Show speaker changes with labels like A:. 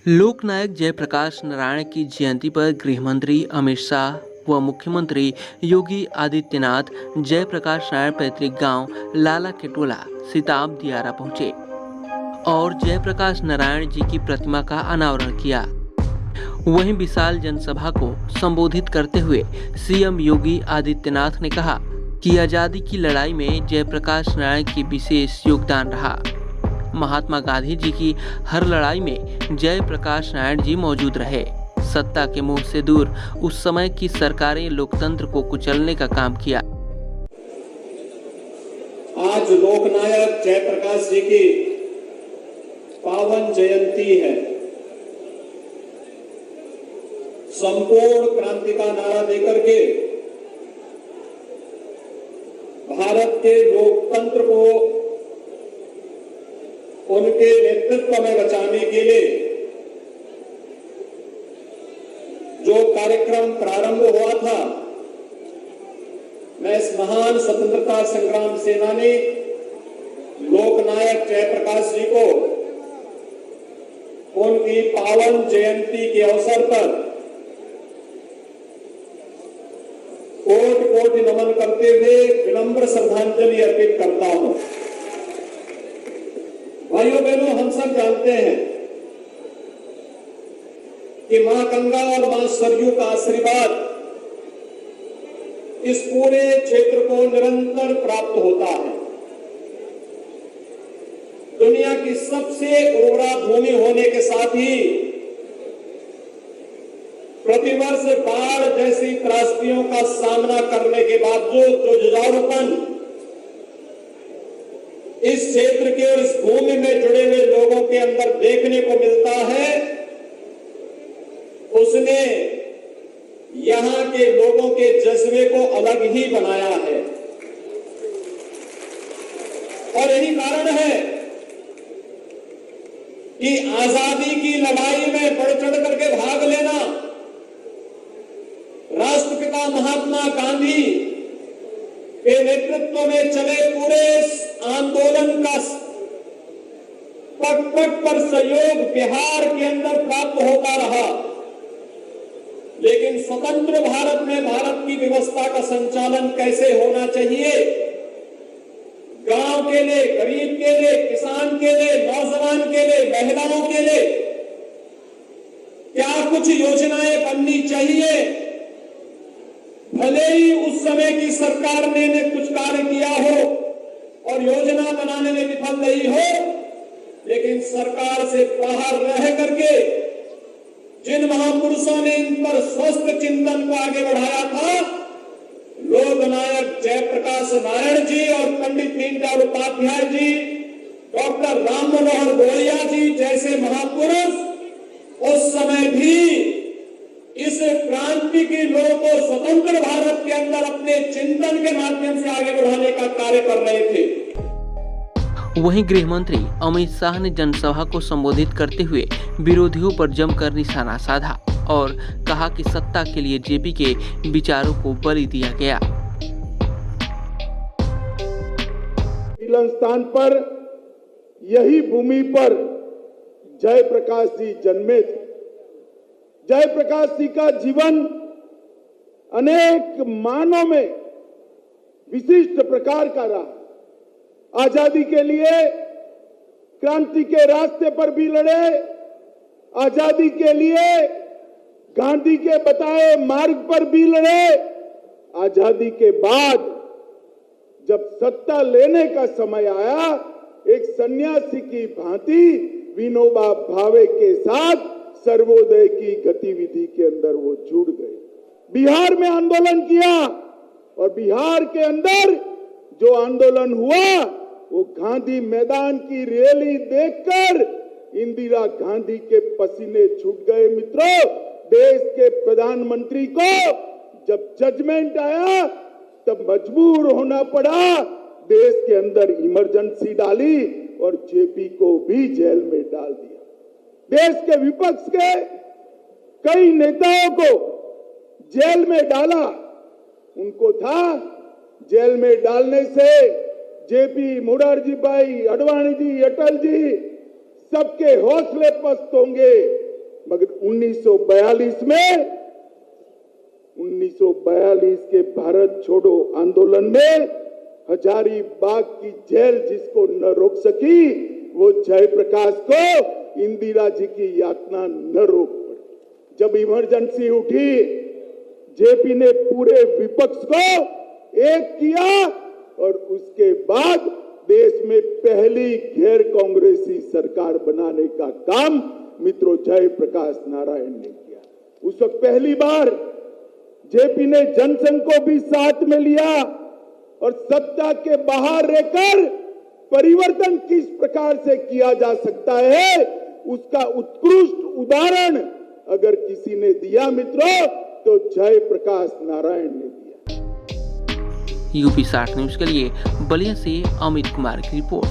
A: लोकनायक जयप्रकाश नारायण की जयंती पर गृह मंत्री अमित शाह व मुख्यमंत्री योगी आदित्यनाथ जयप्रकाश नारायण पैतृक गांव लाला केटोला सिताब दियारा पहुंचे और जयप्रकाश नारायण जी की प्रतिमा का अनावरण किया। वहीं विशाल जनसभा को संबोधित करते हुए सीएम योगी आदित्यनाथ ने कहा कि आजादी की लड़ाई में जयप्रकाश नारायण की विशेष योगदान रहा। महात्मा गांधी जी की हर लड़ाई में जयप्रकाश नारायण जी मौजूद रहे। सत्ता के मोह से दूर उस समय की सरकारें लोकतंत्र को कुचलने का काम किया।
B: आज लोकनायक जयप्रकाश जी की पावन जयंती है। संपूर्ण क्रांति का नारा देकर के भारत के लोकतंत्र को उनके नेतृत्व में बचाने के लिए जो कार्यक्रम प्रारंभ हुआ था, मैं इस महान स्वतंत्रता संग्राम सेनानी लोकनायक जयप्रकाश जी को उनकी पावन जयंती के अवसर पर कोटि-कोटि नमन करते हुए विनम्र श्रद्धांजलि अर्पित करता हूं। भाइयों बहनों, हम सब जानते हैं कि मां गंगा और मां सरयू का आशीर्वाद इस पूरे क्षेत्र को निरंतर प्राप्त होता है। दुनिया की सबसे उर्वरा भूमि होने के साथ ही प्रतिवर्ष बाढ़ जैसी त्रासदियों का सामना करने के बावजूद जो जुझारूपन इस क्षेत्र के और इस भूमि में जुड़े हुए लोगों के अंदर देखने को मिलता है, उसने यहां के लोगों के जज्बे को अलग ही बनाया है। और यही कारण है कि आजादी की लड़ाई में बढ़ चढ़ करके भाग लेना राष्ट्रपिता महात्मा गांधी के नेतृत्व में चले पूरे आंदोलन का पग पग पर सहयोग बिहार के अंदर प्राप्त होता रहा। लेकिन स्वतंत्र भारत में भारत की व्यवस्था का संचालन कैसे होना चाहिए, गांव के लिए, गरीब के लिए, किसान के लिए, नौजवान के लिए, महिलाओं के लिए क्या कुछ योजनाएं बननी चाहिए। भले ही उस समय की सरकार ने कुछ कार्य किया हो और योजना बनाने में विफल रही हो, लेकिन सरकार से बाहर रह करके जिन महापुरुषों ने इन पर स्वस्थ चिंतन को आगे बढ़ाया था, लोकनायक जयप्रकाश नारायण जी और पंडित दीनदयाल उपाध्याय जी, डॉक्टर राम मनोहर लोहिया जी जैसे महापुरुष उस समय भी इस क्रांति के लोगों को स्वतंत्र भारत के अंदर अपने चिंतन के माध्यम से आगे बढ़ाने का कार्य कर रहे थे।
A: वहीं गृह मंत्री अमित शाह ने जनसभा को संबोधित करते हुए विरोधियों पर जमकर निशाना साधा और कहा कि सत्ता के लिए जेपी के विचारों को बलि दिया गया।
C: स्थान पर यही भूमि पर जयप्रकाश जी जन्मे थे। जयप्रकाश जी का जीवन अनेक मानों में विशिष्ट प्रकार का रहा। आजादी के लिए क्रांति के रास्ते पर भी लड़े, आजादी के लिए गांधी के बताए मार्ग पर भी लड़े। आजादी के बाद जब सत्ता लेने का समय आया, एक सन्यासी की भांति विनोबा भावे के साथ सर्वोदय की गतिविधि के अंदर वो जुड़ गए। बिहार में आंदोलन किया और बिहार के अंदर जो आंदोलन हुआ वो गांधी मैदान की रैली देखकर इंदिरा गांधी के पसीने छूट गए। मित्रों, देश के प्रधानमंत्री को जब जजमेंट आया तब मजबूर होना पड़ा, देश के अंदर इमरजेंसी डाली और जेपी को भी जेल में डाल दिया। देश के विपक्ष के कई नेताओं को जेल में डाला। उनको था जेल में डालने से जेपी, मोरारजी भाई, आडवाणी जी, अटल जी सबके हौसले पस्त होंगे, मगर 1942 के भारत छोड़ो आंदोलन में हजारीबाग की जेल जिसको न रोक सकी, वो जयप्रकाश को इंदिरा जी की यातना न रोक पाई। जब इमरजेंसी उठी, जेपी ने पूरे विपक्ष को एक किया और उसके बाद देश में पहली गैर कांग्रेसी सरकार बनाने का काम मित्रों जयप्रकाश नारायण ने किया। उस वक्त पहली बार जेपी ने जनसंघ को भी साथ में लिया और सत्ता के बाहर रहकर परिवर्तन किस प्रकार से किया जा सकता है उसका उत्कृष्ट उदाहरण अगर किसी ने दिया मित्रों तो जयप्रकाश नारायण ने दिया।
A: यूपी 60 न्यूज के लिए बलिया से अमित कुमार की रिपोर्ट।